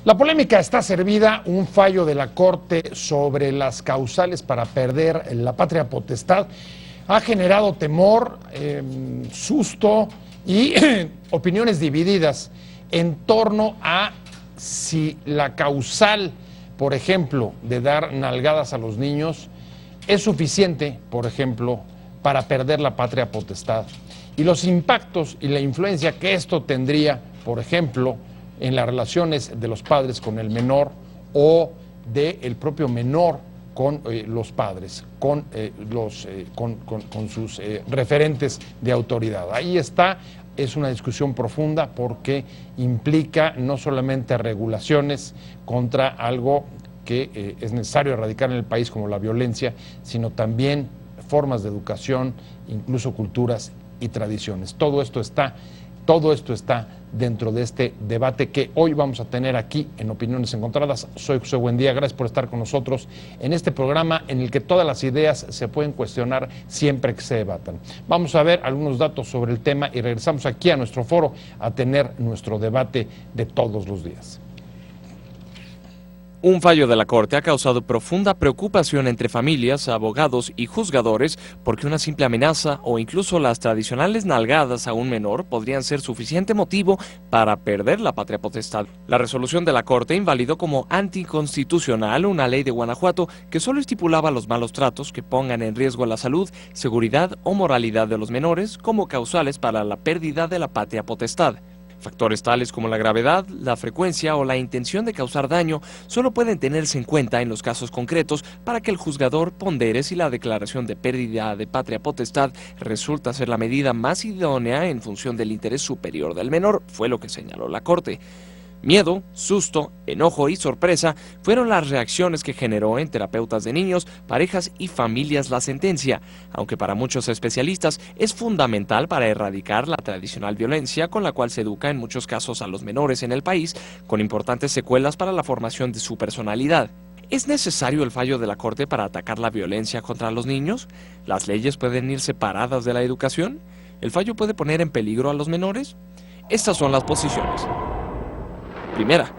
La polémica está servida. Un fallo de la Corte sobre las causales para perder la patria potestad ha generado temor, susto y opiniones divididas en torno a si la causal, por ejemplo, de dar nalgadas a los niños es suficiente, por ejemplo, para perder la patria potestad, y los impactos y la influencia que esto tendría, por ejemplo, en las relaciones de los padres con el menor o del propio menor con los padres, con sus referentes de autoridad. Ahí está. Es una discusión profunda porque implica no solamente regulaciones contra algo que es necesario erradicar en el país como la violencia, sino también formas de educación, incluso culturas y tradiciones. Todo esto está dentro de este debate que hoy vamos a tener aquí en Opiniones Encontradas. Soy José Buendía, gracias por estar con nosotros en este programa en el que todas las ideas se pueden cuestionar siempre que se debatan. Vamos a ver algunos datos sobre el tema y regresamos aquí a nuestro foro a tener nuestro debate de todos los días. Un fallo de la Corte ha causado profunda preocupación entre familias, abogados y juzgadores porque una simple amenaza o incluso las tradicionales nalgadas a un menor podrían ser suficiente motivo para perder la patria potestad. La resolución de la Corte invalidó como anticonstitucional una ley de Guanajuato que solo estipulaba los malos tratos que pongan en riesgo la salud, seguridad o moralidad de los menores como causales para la pérdida de la patria potestad. Factores tales como la gravedad, la frecuencia o la intención de causar daño solo pueden tenerse en cuenta en los casos concretos para que el juzgador pondere si la declaración de pérdida de patria potestad resulta ser la medida más idónea en función del interés superior del menor, fue lo que señaló la Corte. Miedo, susto, enojo y sorpresa fueron las reacciones que generó en terapeutas de niños, parejas y familias la sentencia, aunque para muchos especialistas es fundamental para erradicar la tradicional violencia con la cual se educa en muchos casos a los menores en el país, con importantes secuelas para la formación de su personalidad. ¿Es necesario el fallo de la Corte para atacar la violencia contra los niños? ¿Las leyes pueden ir separadas de la educación? ¿El fallo puede poner en peligro a los menores? Estas son las posiciones. Primera,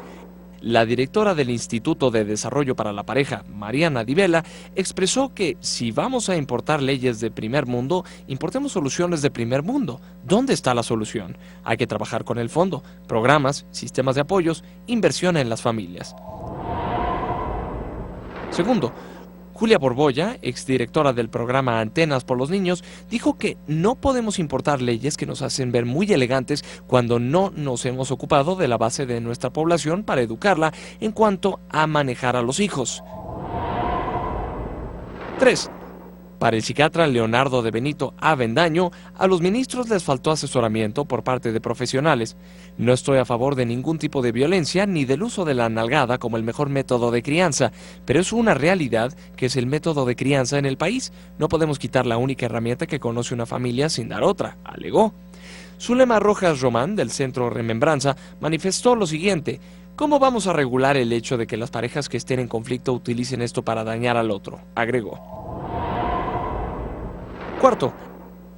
la directora del Instituto de Desarrollo para la Pareja, Mariana Di Vela, expresó que si vamos a importar leyes de primer mundo, importemos soluciones de primer mundo. ¿Dónde está la solución? Hay que trabajar con el fondo, programas, sistemas de apoyos, inversión en las familias. Segundo, Julia Borbolla, exdirectora del programa Antenas por los Niños, dijo que no podemos importar leyes que nos hacen ver muy elegantes cuando no nos hemos ocupado de la base de nuestra población para educarla en cuanto a manejar a los hijos. 3. Para el psiquiatra Leonardo de Benito Avendaño, a los ministros les faltó asesoramiento por parte de profesionales. No estoy a favor de ningún tipo de violencia ni del uso de la nalgada como el mejor método de crianza, pero es una realidad que es el método de crianza en el país. No podemos quitar la única herramienta que conoce una familia sin dar otra, alegó. Zulema Rojas Román, del Centro Remembranza, manifestó lo siguiente: ¿cómo vamos a regular el hecho de que las parejas que estén en conflicto utilicen esto para dañar al otro?, agregó. Cuarto,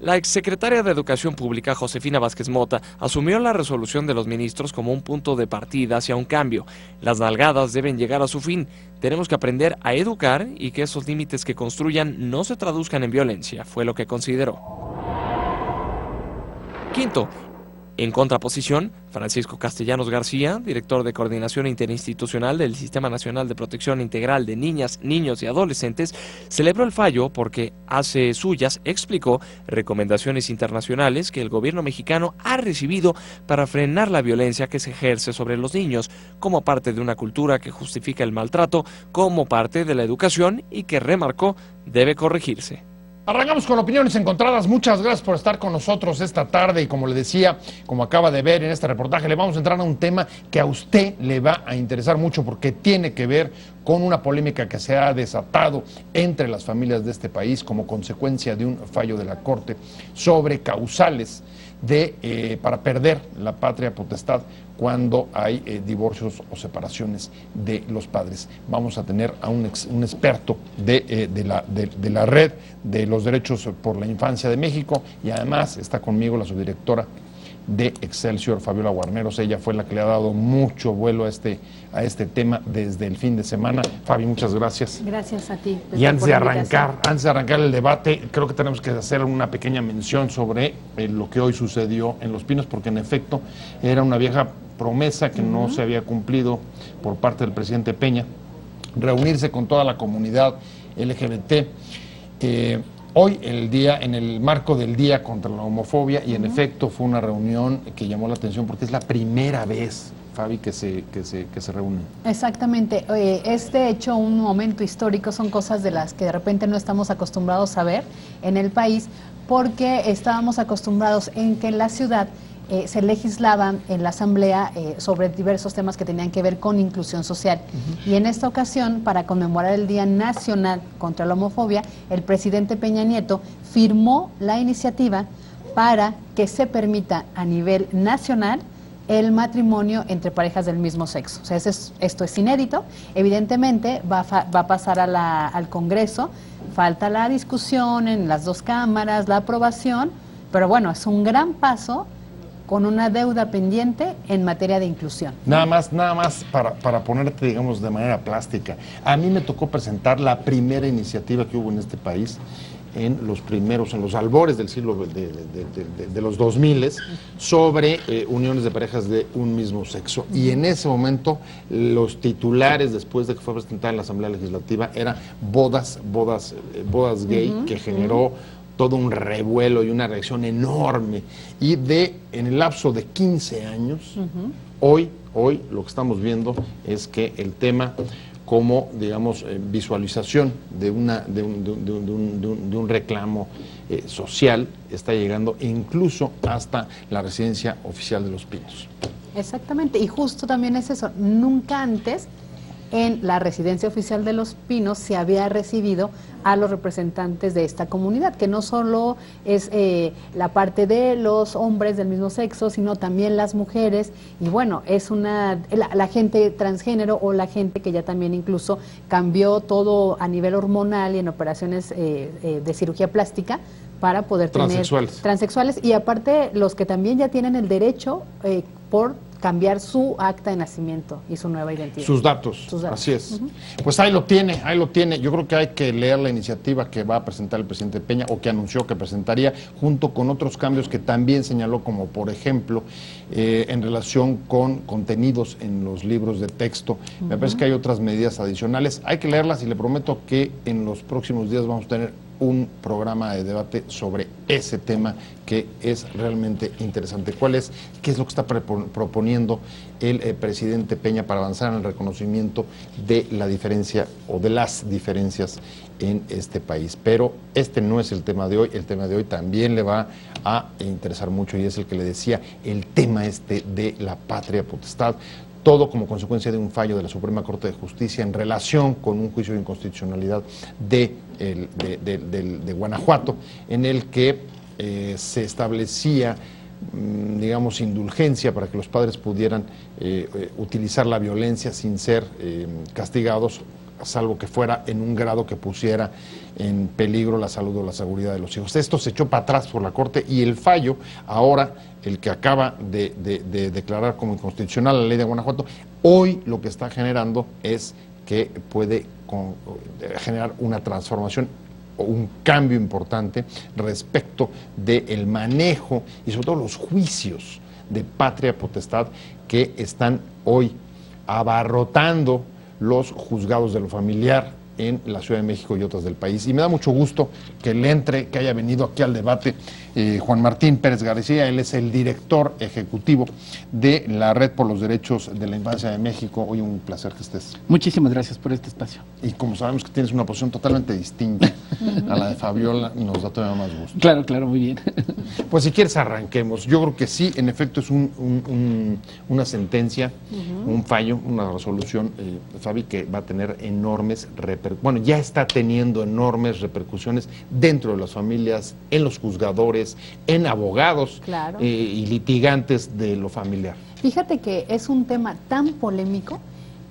la exsecretaria de Educación Pública, Josefina Vázquez Mota, asumió la resolución de los ministros como un punto de partida hacia un cambio. Las nalgadas deben llegar a su fin. Tenemos que aprender a educar y que esos límites que construyan no se traduzcan en violencia, fue lo que consideró. Quinto, en contraposición, Francisco Castellanos García, director de Coordinación Interinstitucional del Sistema Nacional de Protección Integral de Niñas, Niños y Adolescentes, celebró el fallo porque hace suyas, explicó, recomendaciones internacionales que el gobierno mexicano ha recibido para frenar la violencia que se ejerce sobre los niños, como parte de una cultura que justifica el maltrato, como parte de la educación y que, remarcó, debe corregirse. Arrancamos con opiniones encontradas. Muchas gracias por estar con nosotros esta tarde y como le decía, como acaba de ver en este reportaje, le vamos a entrar a un tema que a usted le va a interesar mucho porque tiene que ver con una polémica que se ha desatado entre las familias de este país como consecuencia de un fallo de la Corte sobre causales para perder la patria potestad cuando hay divorcios o separaciones de los padres. Vamos a tener a un experto de la Red de los Derechos por la Infancia de México y además está conmigo la subdirectora de Excelsior, Fabiola Guarneros. Ella fue la que le ha dado mucho vuelo a este tema desde el fin de semana. Fabi, muchas gracias. Gracias a ti. Y antes de arrancar el debate, creo que tenemos que hacer una pequeña mención sobre lo que hoy sucedió en Los Pinos, porque en efecto era una vieja promesa que no se había cumplido por parte del presidente Peña, reunirse con toda la comunidad LGBT. Hoy, en el marco del Día contra la Homofobia, y en efecto fue una reunión que llamó la atención porque es la primera vez, Fabi, que se reúnen. Exactamente. Es de hecho un momento histórico, son cosas de las que de repente no estamos acostumbrados a ver en el país, porque estábamos acostumbrados en que en la ciudad se legislaban en la Asamblea sobre diversos temas que tenían que ver con inclusión social. Y en esta ocasión, para conmemorar el Día Nacional contra la Homofobia, el presidente Peña Nieto firmó la iniciativa para que se permita a nivel nacional el matrimonio entre parejas del mismo sexo. O sea, esto es inédito. Evidentemente va a pasar al Congreso, falta la discusión en las dos cámaras, la aprobación, pero bueno, es un gran paso con una deuda pendiente en materia de inclusión. Nada más para ponerte, digamos, de manera plástica. A mí me tocó presentar la primera iniciativa que hubo en este país en los albores del siglo de los 2000 sobre uniones de parejas de un mismo sexo. Y en ese momento los titulares, después de que fue presentada en la Asamblea Legislativa, era bodas gay, que generó todo un revuelo y una reacción enorme. Y en el lapso de 15 años, hoy lo que estamos viendo es que el tema como, digamos, visualización de un reclamo social está llegando incluso hasta la residencia oficial de Los Pinos. Exactamente, y justo también es eso, nunca antes en la residencia oficial de Los Pinos se había recibido a los representantes de esta comunidad, que no solo es la parte de los hombres del mismo sexo, sino también las mujeres, y bueno, es la gente transgénero o la gente que ya también incluso cambió todo a nivel hormonal y en operaciones de cirugía plástica para poder tener transexuales, y aparte los que también ya tienen el derecho por cambiar su acta de nacimiento y su nueva identidad. Sus datos. Así es. Pues ahí lo tiene. Yo creo que hay que leer la iniciativa que va a presentar el presidente Peña, o que anunció que presentaría, junto con otros cambios que también señaló, como por ejemplo, en relación con contenidos en los libros de texto. Me parece que hay otras medidas adicionales. Hay que leerlas, y le prometo que en los próximos días vamos a tener un programa de debate sobre ese tema, que es realmente interesante. ¿Qué es lo que está proponiendo el presidente Peña para avanzar en el reconocimiento de la diferencia o de las diferencias en este país? Pero este no es el tema de hoy. El tema de hoy también le va a interesar mucho, y es el que le decía, el tema de la patria potestad. Todo como consecuencia de un fallo de la Suprema Corte de Justicia en relación con un juicio de inconstitucionalidad de Guanajuato, en el que se establecía, digamos, indulgencia para que los padres pudieran utilizar la violencia sin ser castigados, salvo que fuera en un grado que pusiera en peligro la salud o la seguridad de los hijos. Esto se echó para atrás por la Corte, y el fallo, ahora el que acaba de declarar como inconstitucional la ley de Guanajuato, hoy lo que está generando es que puede generar una transformación o un cambio importante respecto del manejo y sobre todo los juicios de patria potestad que están hoy abarrotando los juzgados de lo familiar en la Ciudad de México y otras del país. Y me da mucho gusto que haya venido aquí al debate Juan Martín Pérez García. Él es el director ejecutivo de la Red por los Derechos de la Infancia de México. Hoy un placer que estés. Muchísimas gracias por este espacio. Y como sabemos que tienes una posición totalmente distinta a la de Fabiola, nos da todavía más gusto. Claro, muy bien. Pues si quieres arranquemos. Yo creo que sí, en efecto es una sentencia, un fallo, una resolución, Fabi, que va a tener enormes ya está teniendo enormes repercusiones dentro de las familias, en los juzgadores, en abogados, claro, y litigantes de lo familiar. Fíjate que es un tema tan polémico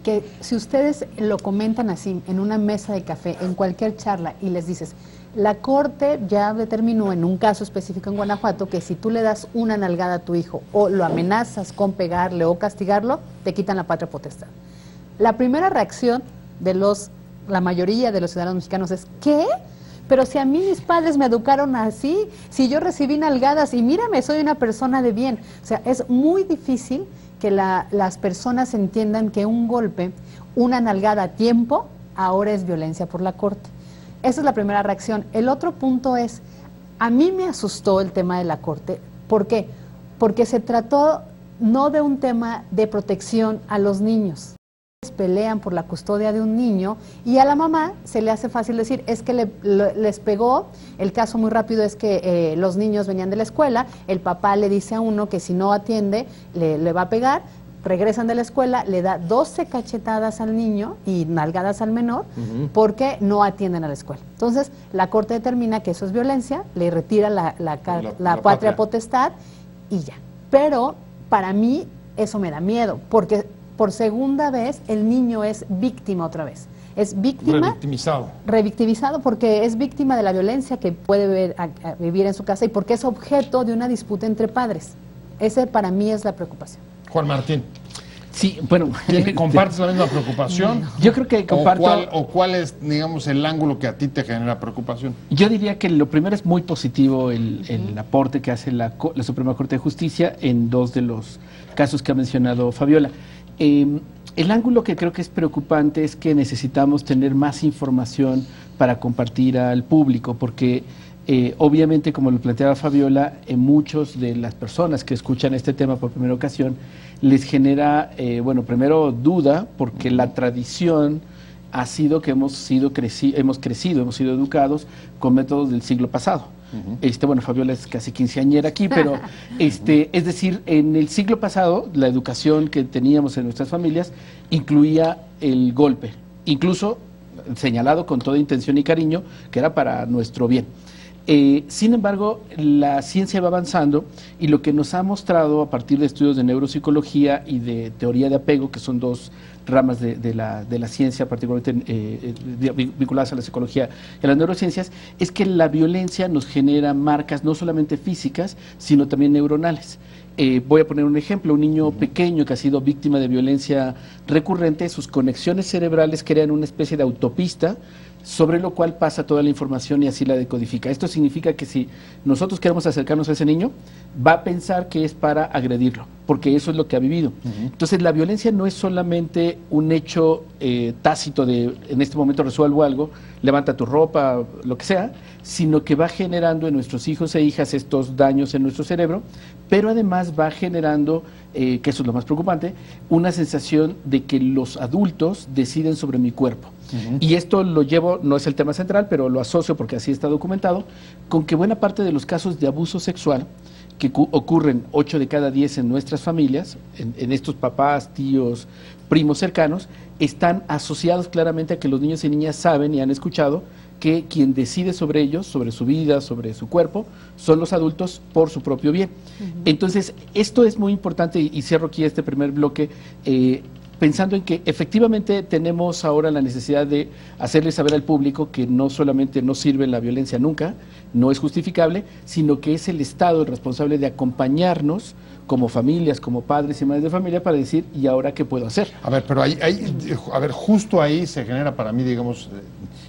que si ustedes lo comentan así, en una mesa de café, en cualquier charla, y les dices, la Corte ya determinó en un caso específico en Guanajuato que si tú le das una nalgada a tu hijo o lo amenazas con pegarle o castigarlo, te quitan la patria potestad. La primera reacción de la mayoría de los ciudadanos mexicanos es, ¿qué? Pero si a mí mis padres me educaron así, si yo recibí nalgadas y mírame, soy una persona de bien. O sea, es muy difícil que las personas entiendan que un golpe, una nalgada a tiempo, ahora es violencia por la Corte. Esa es la primera reacción. El otro punto es, a mí me asustó el tema de la Corte. ¿Por qué? Porque se trató no de un tema de protección a los niños. Pelean por la custodia de un niño y a la mamá se le hace fácil decir, es que les pegó. El caso muy rápido es que los niños venían de la escuela, el papá le dice a uno que si no atiende le va a pegar. Regresan de la escuela, le da 12 cachetadas al niño y nalgadas al menor porque no atienden a la escuela. Entonces, la Corte determina que eso es violencia, le retira la patria potestad y ya. Pero para mí eso me da miedo, porque por segunda vez el niño es víctima otra vez. Es víctima. Revictimizado porque es víctima de la violencia que puede vivir en su casa y porque es objeto de una disputa entre padres. Ese para mí es la preocupación. Juan Martín. Sí, bueno. ¿Compartes la misma preocupación? Yo creo que comparto. ¿O cuál es, digamos, el ángulo que a ti te genera preocupación? Yo diría que lo primero es muy positivo el aporte que hace la Suprema Corte de Justicia en dos de los casos que ha mencionado Fabiola. El ángulo que creo que es preocupante es que necesitamos tener más información para compartir al público, porque obviamente, como lo planteaba Fabiola, muchos de las personas que escuchan este tema por primera ocasión les genera, primero duda, porque la tradición ha sido que hemos sido educados con métodos del siglo pasado. Fabiola es casi quinceañera aquí, pero es decir, en el siglo pasado la educación que teníamos en nuestras familias incluía el golpe, incluso señalado con toda intención y cariño, que era para nuestro bien. Sin embargo, la ciencia va avanzando y lo que nos ha mostrado a partir de estudios de neuropsicología y de teoría de apego, que son dos ramas de la ciencia, particularmente vinculadas a la psicología y a las neurociencias, es que la violencia nos genera marcas no solamente físicas, sino también neuronales. Voy a poner un ejemplo, un niño pequeño que ha sido víctima de violencia recurrente, sus conexiones cerebrales crean una especie de autopista sobre lo cual pasa toda la información y así la decodifica. Esto significa que si nosotros queremos acercarnos a ese niño, va a pensar que es para agredirlo, porque eso es lo que ha vivido. Entonces, la violencia no es solamente un hecho tácito de, en este momento resuelvo algo, levanta tu ropa, lo que sea, sino que va generando en nuestros hijos e hijas estos daños en nuestro cerebro, pero además va generando, que eso es lo más preocupante, una sensación de que los adultos deciden sobre mi cuerpo. Y esto lo llevo, no es el tema central, pero lo asocio porque así está documentado, con que buena parte de los casos de abuso sexual que ocurren 8 de cada 10 en nuestras familias, en estos papás, tíos, primos cercanos, están asociados claramente a que los niños y niñas saben y han escuchado que quien decide sobre ellos, sobre su vida, sobre su cuerpo, son los adultos por su propio bien. Entonces, esto es muy importante y cierro aquí este primer bloque, pensando en que efectivamente tenemos ahora la necesidad de hacerle saber al público que no solamente no sirve la violencia nunca, no es justificable, sino que es el Estado el responsable de acompañarnos como familias, como padres y madres de familia para decir, ¿y ahora qué puedo hacer? A ver, pero justo ahí se genera para mí, digamos,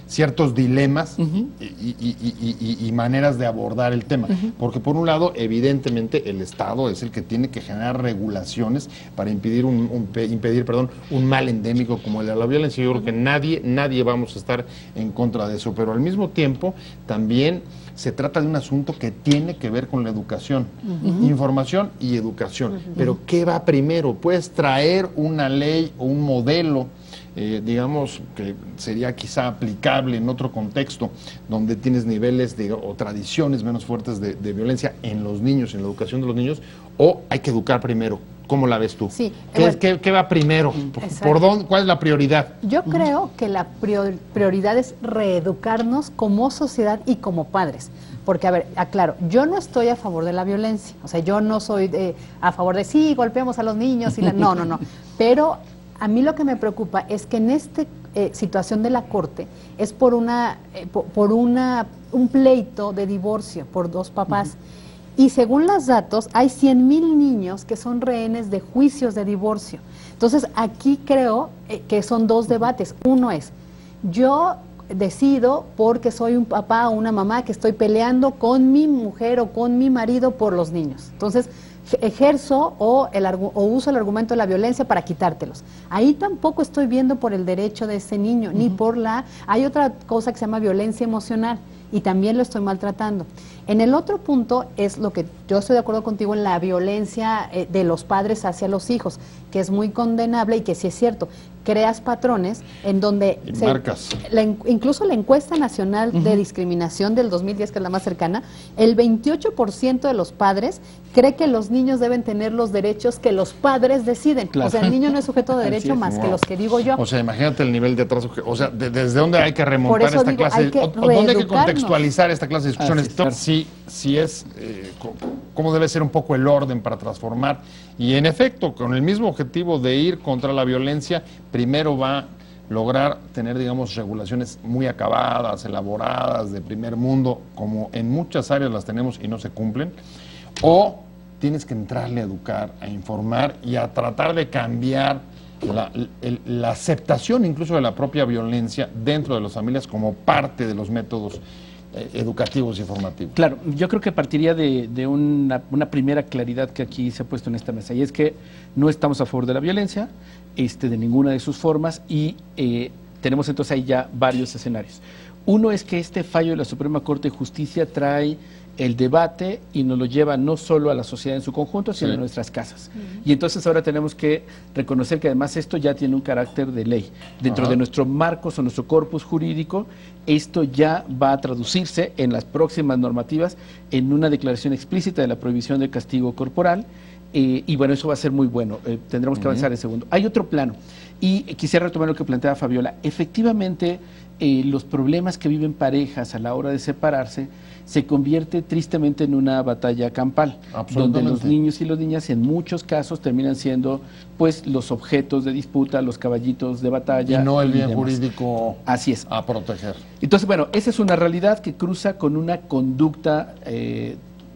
ciertos dilemas y maneras de abordar el tema. Porque por un lado, evidentemente, el Estado es el que tiene que generar regulaciones para impedir un mal endémico como el de la violencia. Yo creo que nadie vamos a estar en contra de eso, pero al mismo tiempo también se trata de un asunto que tiene que ver con la educación, información y educación. Pero ¿qué va primero? Puedes traer una ley o un modelo, digamos, que sería quizá aplicable en otro contexto, donde tienes niveles o tradiciones menos fuertes de violencia en los niños, en la educación de los niños, o hay que educar primero. ¿Cómo la ves tú? Sí, ¿Qué va primero? ¿Cuál es la prioridad? Yo creo que la prioridad es reeducarnos como sociedad y como padres. Porque, a ver, aclaro, yo no estoy a favor de la violencia. O sea, yo no soy a favor de, sí, golpeamos a los niños. No. Pero a mí lo que me preocupa es que en esta situación de la Corte es por un pleito de divorcio por dos papás. Y según los datos, hay 100,000 niños que son rehenes de juicios de divorcio. Entonces, aquí creo que son dos debates. Uno es, yo decido porque soy un papá o una mamá que estoy peleando con mi mujer o con mi marido por los niños. Entonces, ejerzo o uso el argumento de la violencia para quitártelos. Ahí tampoco estoy viendo por el derecho de ese niño, ni por la... Hay otra cosa que se llama violencia emocional y también lo estoy maltratando. En el otro punto es lo que yo estoy de acuerdo contigo en la violencia de los padres hacia los hijos, que es muy condenable y que sí es cierto, creas patrones en donde incluso la encuesta nacional de discriminación del 2010, que es la más cercana, el 28% de los padres cree que los niños deben tener los derechos que los padres deciden. Claro. O sea, el niño no es sujeto de derecho más que los que digo yo. O sea, imagínate el nivel de atraso, o sea, desde dónde hay que remontar esta clase, o dónde hay que contextualizar esta clase de discusiones. Sí es, cómo debe ser un poco el orden para transformar. Y en efecto, con el mismo objetivo de ir contra la violencia, primero va a lograr tener, digamos, regulaciones muy acabadas, elaboradas, de primer mundo, como en muchas áreas las tenemos y no se cumplen, o tienes que entrarle a educar, a informar y a tratar de cambiar la aceptación incluso de la propia violencia dentro de las familias como parte de los métodos educativos y formativos. Claro, yo creo que partiría de una primera claridad que aquí se ha puesto en esta mesa, y es que no estamos a favor de la violencia, de ninguna de sus formas, y tenemos entonces ahí ya varios escenarios. Uno es que este fallo de la Suprema Corte de Justicia trae el debate y nos lo lleva no solo a la sociedad en su conjunto, sino a nuestras casas. Y entonces ahora tenemos que reconocer que además esto ya tiene un carácter de ley. Dentro de nuestro marcos o nuestro corpus jurídico, esto ya va a traducirse en las próximas normativas en una declaración explícita de la prohibición del castigo corporal. Y bueno, eso va a ser muy bueno. Tendremos que avanzar en segundo. Hay otro plano, y quisiera retomar lo que planteaba Fabiola. Efectivamente, los problemas que viven parejas a la hora de separarse se convierte tristemente en una batalla campal, donde los niños y las niñas en muchos casos terminan siendo pues los objetos de disputa, los caballitos de batalla. Y no el bien jurídico. Así es. A proteger. Entonces, bueno, esa es una realidad que cruza con una conducta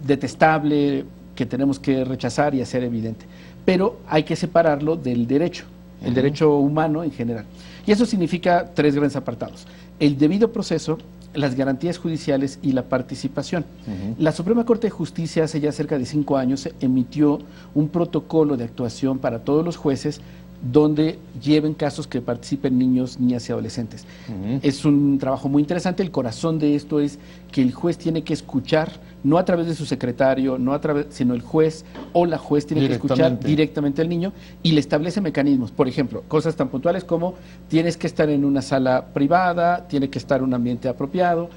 detestable que tenemos que rechazar y hacer evidente. Pero hay que separarlo del derecho, el derecho humano en general. Y eso significa tres grandes apartados: el debido proceso, las garantías judiciales y la participación. La Suprema Corte de Justicia hace ya cerca de 5 años emitió un protocolo de actuación para todos los jueces donde lleven casos que participen niños, niñas y adolescentes. Es un trabajo muy interesante. El corazón de esto es que el juez tiene que escuchar, no a través de su secretario, sino el juez o la juez tiene que escuchar directamente al niño y le establece mecanismos. Por ejemplo, cosas tan puntuales como tienes que estar en una sala privada, tiene que estar en un ambiente apropiado,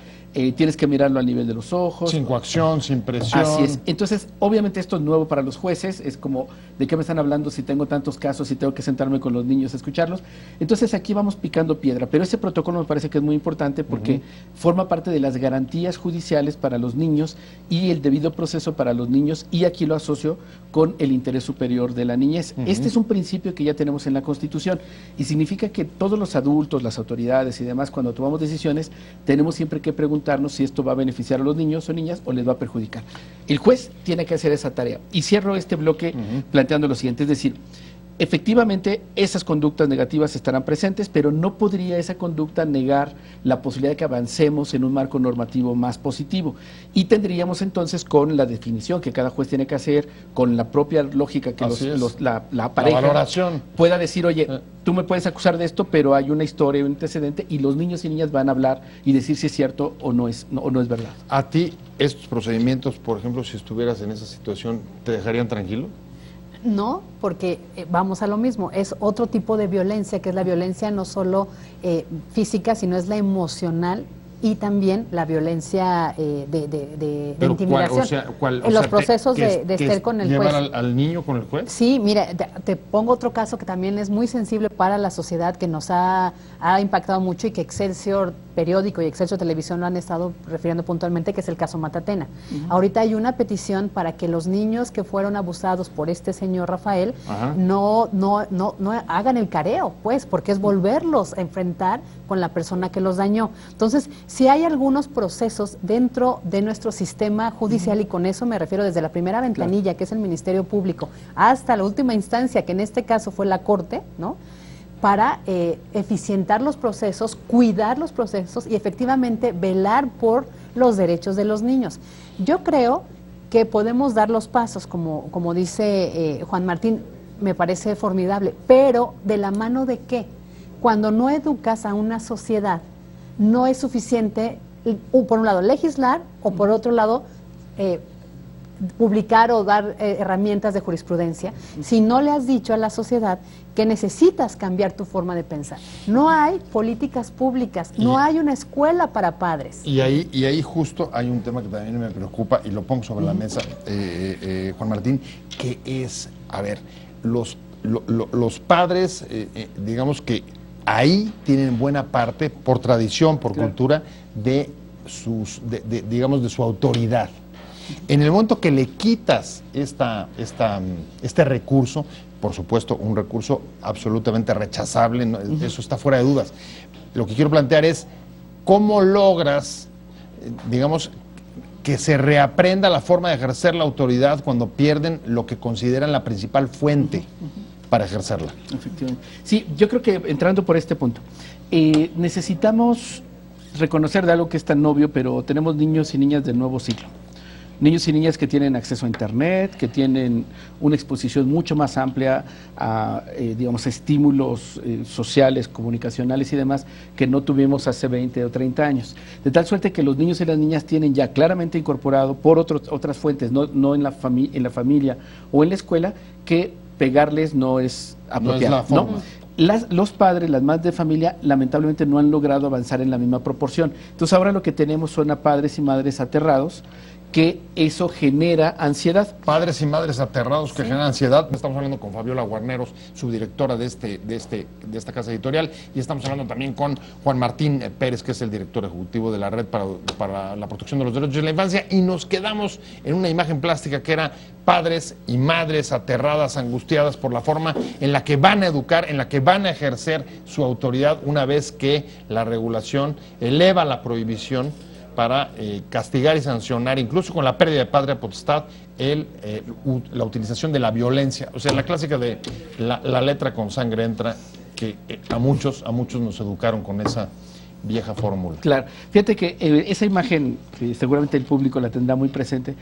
tienes que mirarlo al nivel de los ojos. Sin coacción, sin presión. Así es. Entonces, obviamente esto es nuevo para los jueces, es como, ¿de qué me están hablando si tengo tantos casos y tengo que sentarme con los niños a escucharlos? Entonces aquí vamos picando piedra, pero ese protocolo me parece que es muy importante porque forma parte de las garantías judiciales para los niños y el debido proceso para los niños, y aquí lo asocio con el interés superior de la niñez. Este es un principio que ya tenemos en la Constitución y significa que todos los adultos, las autoridades y demás, cuando tomamos decisiones, tenemos siempre que preguntarnos si esto va a beneficiar a los niños o niñas o les va a perjudicar. El juez tiene que hacer esa tarea. Y cierro este bloque planteando lo siguiente, es decir, efectivamente esas conductas negativas estarán presentes, pero no podría esa conducta negar la posibilidad de que avancemos en un marco normativo más positivo. Y tendríamos entonces, con la definición que cada juez tiene que hacer, con la propia lógica que la pareja valoración pueda decir, oye, tú me puedes acusar de esto, pero hay una historia, un antecedente, y los niños y niñas van a hablar y decir si es cierto o no es verdad. ¿A ti estos procedimientos, por ejemplo, si estuvieras en esa situación, te dejarían tranquilo? No, porque vamos a lo mismo, es otro tipo de violencia, que es la violencia no solo física, sino es la emocional, y también la violencia de Pero intimidación. ¿cuál? En los procesos de que estar con el juez. ¿Llevar al niño con el juez? Sí, mira, te pongo otro caso que también es muy sensible para la sociedad, que nos ha impactado mucho y que Excelsior Periódico y Excelsior Televisión lo han estado refiriendo puntualmente, que es el caso Matatena. Ahorita hay una petición para que los niños que fueron abusados por este señor Rafael no hagan el careo, pues, porque es volverlos a enfrentar con la persona que los dañó. Entonces, si hay algunos procesos dentro de nuestro sistema judicial, y con eso me refiero desde la primera ventanilla, que es el Ministerio Público, hasta la última instancia, que en este caso fue la Corte, ¿no?, para eficientar los procesos, cuidar los procesos y efectivamente velar por los derechos de los niños. Yo creo que podemos dar los pasos, como dice Juan Martín, me parece formidable, pero ¿de la mano de qué? Cuando no educas a una sociedad, no es suficiente, por un lado, legislar, o por otro lado, publicar o dar herramientas de jurisprudencia, si no le has dicho a la sociedad que necesitas cambiar tu forma de pensar. No hay políticas públicas, no hay una escuela para padres. Y ahí justo hay un tema que también me preocupa, y lo pongo sobre la mesa, Juan Martín, que es, a ver, los padres, digamos que ahí tienen buena parte, por tradición, por cultura, de su autoridad. En el momento que le quitas este recurso, por supuesto, un recurso absolutamente rechazable, ¿no? Eso está fuera de dudas. Lo que quiero plantear es cómo logras, digamos, que se reaprenda la forma de ejercer la autoridad cuando pierden lo que consideran la principal fuente para ejercerla. Efectivamente. Sí, yo creo que entrando por este punto, necesitamos reconocer de algo que es tan obvio, pero tenemos niños y niñas del nuevo siglo. Niños y niñas que tienen acceso a Internet, que tienen una exposición mucho más amplia a, digamos, estímulos sociales, comunicacionales y demás, que no tuvimos hace 20 o 30 años. De tal suerte que los niños y las niñas tienen ya claramente incorporado por otras fuentes, no en la familia o en la escuela, que pegarles no es apropiado. No es la forma. Los padres, las madres de familia, lamentablemente no han logrado avanzar en la misma proporción. Entonces ahora lo que tenemos son a padres y madres aterrados, que eso genera ansiedad. Padres y madres aterrados que generan ansiedad. Estamos hablando con Fabiola Guarneros, subdirectora de esta casa editorial, y estamos hablando también con Juan Martín Pérez, que es el director ejecutivo de la Red para la Protección de los Derechos de la Infancia, y nos quedamos en una imagen plástica que era padres y madres aterradas, angustiadas por la forma en la que van a educar, en la que van a ejercer su autoridad una vez que la regulación eleva la prohibición para castigar y sancionar, incluso con la pérdida de patria potestad, la utilización de la violencia. O sea, la clásica de la letra con sangre entra, que a muchos nos educaron con esa vieja fórmula. Claro, fíjate que esa imagen, que seguramente el público la tendrá muy presente,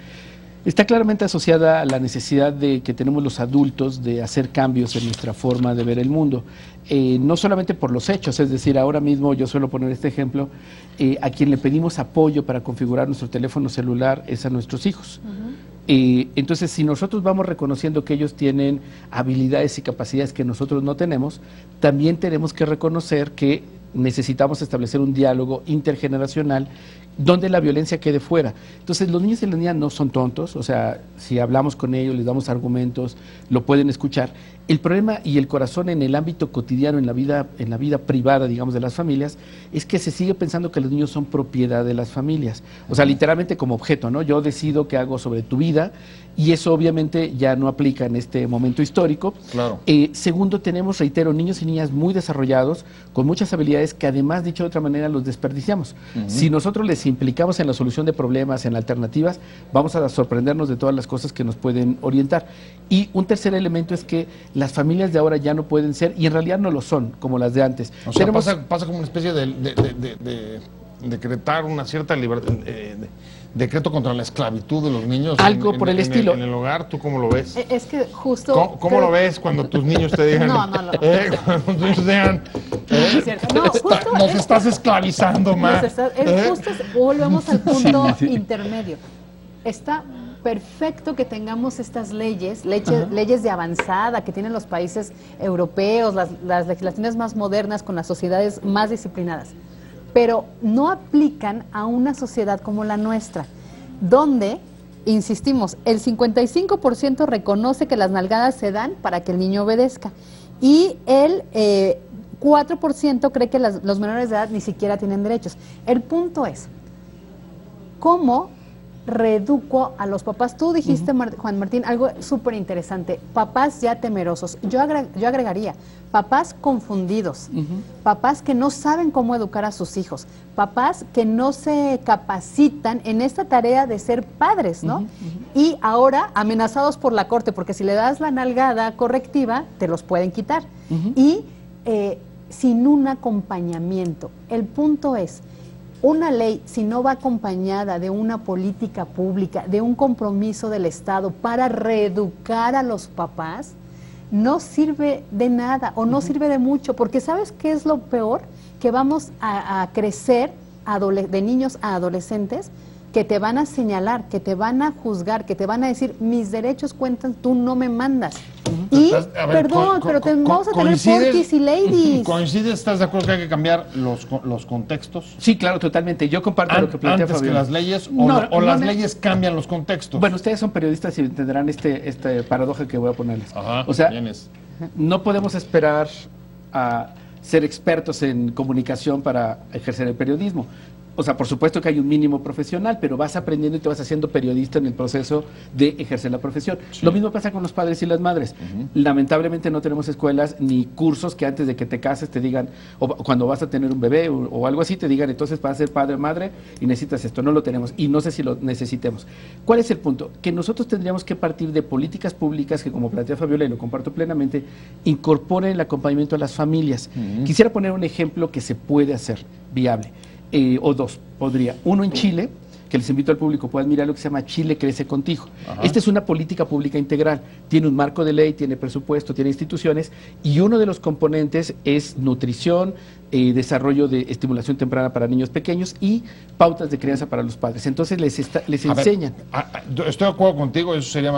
está claramente asociada a la necesidad de que tenemos los adultos de hacer cambios en nuestra forma de ver el mundo. No solamente por los hechos, es decir, ahora mismo yo suelo poner este ejemplo, a quien le pedimos apoyo para configurar nuestro teléfono celular es a nuestros hijos. Entonces, si nosotros vamos reconociendo que ellos tienen habilidades y capacidades que nosotros no tenemos, también tenemos que reconocer que necesitamos establecer un diálogo intergeneracional donde la violencia quede fuera. Entonces, los niños y las niñas no son tontos, o sea, si hablamos con ellos, les damos argumentos, lo pueden escuchar. El problema y el corazón en el ámbito cotidiano, en la vida privada, digamos, de las familias, es que se sigue pensando que los niños son propiedad de las familias. O sea, literalmente como objeto, ¿no? Yo decido qué hago sobre tu vida, y eso obviamente ya no aplica en este momento histórico. Claro. Segundo, tenemos, reitero, niños y niñas muy desarrollados, con muchas habilidades que además, dicho de otra manera, los desperdiciamos. Si nosotros les implicamos en la solución de problemas, en alternativas, vamos a sorprendernos de todas las cosas que nos pueden orientar. Y un tercer elemento es que las familias de ahora ya no pueden ser, y en realidad no lo son, como las de antes. O sea, pasa como una especie de decretar una cierta libertad, decreto contra la esquitud de los niños. Algo por el estilo. En el hogar, ¿tú cómo lo ves? Es que justo... ¿Cómo lo ves cuando tus niños te digan? No. Cuando tus niños te digan, Es cierto. No, justo nos estás esclavizando más. Volvemos al punto intermedio. Está perfecto que tengamos estas leyes de avanzada que tienen los países europeos, las legislaciones más modernas con las sociedades más disciplinadas. pero no aplican a una sociedad como la nuestra, donde, insistimos, el 55% reconoce que las nalgadas se dan para que el niño obedezca y el 4% cree que los menores de edad ni siquiera tienen derechos. El punto es, ¿cómo reeduco a los papás? Tú dijiste, Juan Martín, algo súper interesante, papás ya temerosos. Yo agregaría, papás confundidos, papás que no saben cómo educar a sus hijos, papás que no se capacitan en esta tarea de ser padres, ¿no? Y ahora amenazados por la corte, porque si le das la nalgada correctiva, te los pueden quitar. Y sin un acompañamiento. El punto es, una ley, si no va acompañada de una política pública, de un compromiso del Estado para reeducar a los papás, no sirve de nada o no sirve de mucho, porque ¿sabes qué es lo peor? Que vamos a crecer de niños a adolescentes que te van a señalar, que te van a juzgar, que te van a decir, mis derechos cuentan, tú no me mandas. Y, perdón, pero vamos a tener porquis y ladies. ¿Coincides? ¿Estás de acuerdo que hay que cambiar los contextos? Sí, claro, totalmente. Yo comparto lo que plantea ¿Antes Fabiola. que las leyes o las leyes cambian los contextos? Bueno, ustedes son periodistas y entenderán esta paradoja que voy a ponerles. Ajá, o sea, vienes. no podemos esperar a ser expertos en comunicación para ejercer el periodismo. O sea, por supuesto que hay un mínimo profesional, pero vas aprendiendo y te vas haciendo periodista en el proceso de ejercer la profesión. Sí. Lo mismo pasa con los padres y las madres. Lamentablemente no tenemos escuelas ni cursos que antes de que te cases te digan, o cuando vas a tener un bebé o algo así, te digan, entonces vas a ser padre o madre y necesitas esto. No lo tenemos y no sé si lo necesitemos. ¿Cuál es el punto? Que nosotros tendríamos que partir de políticas públicas que, como plantea Fabiola y lo comparto plenamente, incorporen el acompañamiento a las familias. Quisiera poner un ejemplo que se puede hacer viable. O dos, podría. Uno en Chile, que les invito al público, puedan mirar lo que se llama Chile Crece Contigo. Esta es una política pública integral. Tiene un marco de ley, tiene presupuesto, tiene instituciones, y uno de los componentes es nutrición, desarrollo de estimulación temprana para niños pequeños y pautas de crianza para los padres. Entonces les enseñan. Estoy de acuerdo contigo, eso sería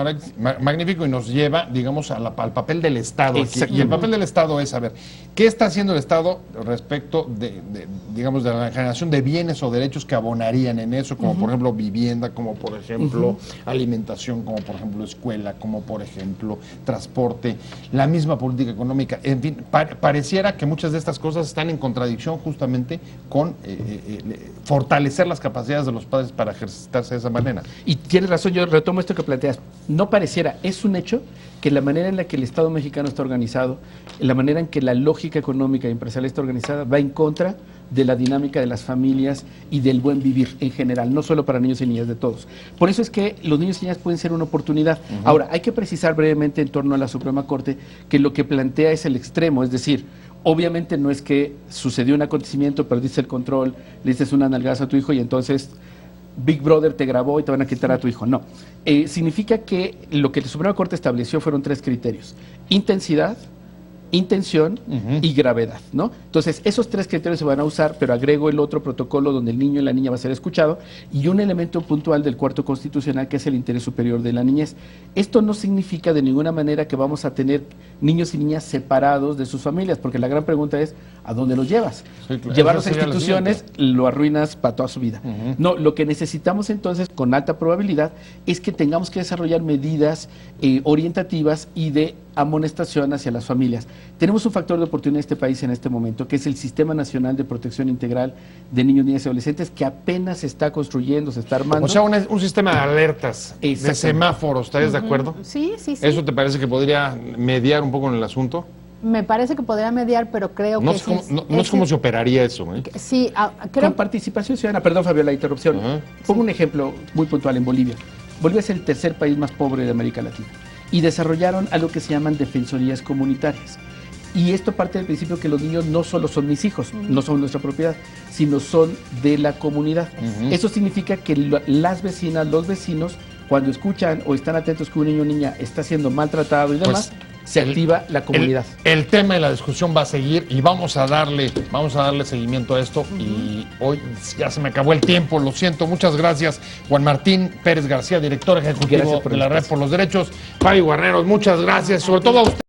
magnífico y nos lleva, digamos, al papel del Estado. Y el papel del Estado es, a ver, ¿qué está haciendo el Estado respecto digamos, de la generación de bienes o derechos que abonarían en eso, como por ejemplo vivienda, como por ejemplo alimentación, como por ejemplo escuela, como por ejemplo transporte, la misma política económica? En fin, pareciera que muchas de estas cosas están en contradicción justamente con fortalecer las capacidades de los padres para ejercitarse de esa manera. Y tienes razón, yo retomo esto que planteas. No pareciera, es un hecho que la manera en la que el Estado mexicano está organizado, la manera en que la lógica económica y empresarial está organizada, va en contra de la dinámica de las familias y del buen vivir en general, no solo para niños y niñas, de todos. Por eso es que los niños y niñas pueden ser una oportunidad. Ahora, hay que precisar brevemente en torno a la Suprema Corte que lo que plantea es el extremo, es decir, obviamente no es que sucedió un acontecimiento, perdiste el control, le diste una nalgaza a tu hijo y entonces Big Brother te grabó y te van a quitar a tu hijo. No. Significa que lo que la Suprema Corte estableció fueron 3 criterios: intensidad, intención y gravedad, ¿no? Entonces, esos 3 criterios se van a usar, pero agrego el otro protocolo donde el niño y la niña va a ser escuchado y un elemento puntual del cuarto constitucional que es el interés superior de la niñez. Esto no significa de ninguna manera que vamos a tener niños y niñas separados de sus familias, porque la gran pregunta es, ¿a dónde los llevas? Sí, claro. Llevarlos a instituciones lo arruinas para toda su vida. No, lo que necesitamos entonces, con alta probabilidad, es que tengamos que desarrollar medidas orientativas y de amonestación hacia las familias. Tenemos un factor de oportunidad en este país en este momento, que es el Sistema Nacional de Protección Integral de Niños, Niñas y Adolescentes, que apenas se está construyendo, se está armando. O sea, un sistema de alertas, de semáforos, ¿estás de acuerdo? Sí, sí, sí. ¿Eso te parece que podría mediar un poco en el asunto? Me parece que podría mediar, pero creo que sí. No es cómo se operaría eso, ¿eh? Sí, creo. Con participación ciudadana, perdón Fabiola, la interrupción. Pongo un ejemplo muy puntual en Bolivia. Bolivia es el tercer país más pobre de América Latina y desarrollaron algo que se llaman defensorías comunitarias. Y esto parte del principio que los niños no solo son mis hijos, no son nuestra propiedad, sino son de la comunidad. Eso significa que las vecinas, los vecinos, cuando escuchan o están atentos que un niño o niña está siendo maltratado y demás, se activa la comunidad. El tema de la discusión va a seguir y vamos a darle seguimiento a esto. Y hoy ya se me acabó el tiempo, lo siento. Muchas gracias, Juan Martín Pérez García, director ejecutivo de la Red por los Derechos. Fabi Guarneros, muchas gracias, sobre todo a usted.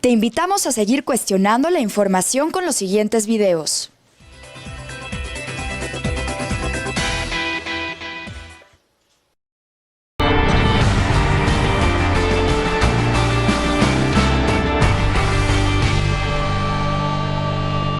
Te invitamos a seguir cuestionando la información con los siguientes videos.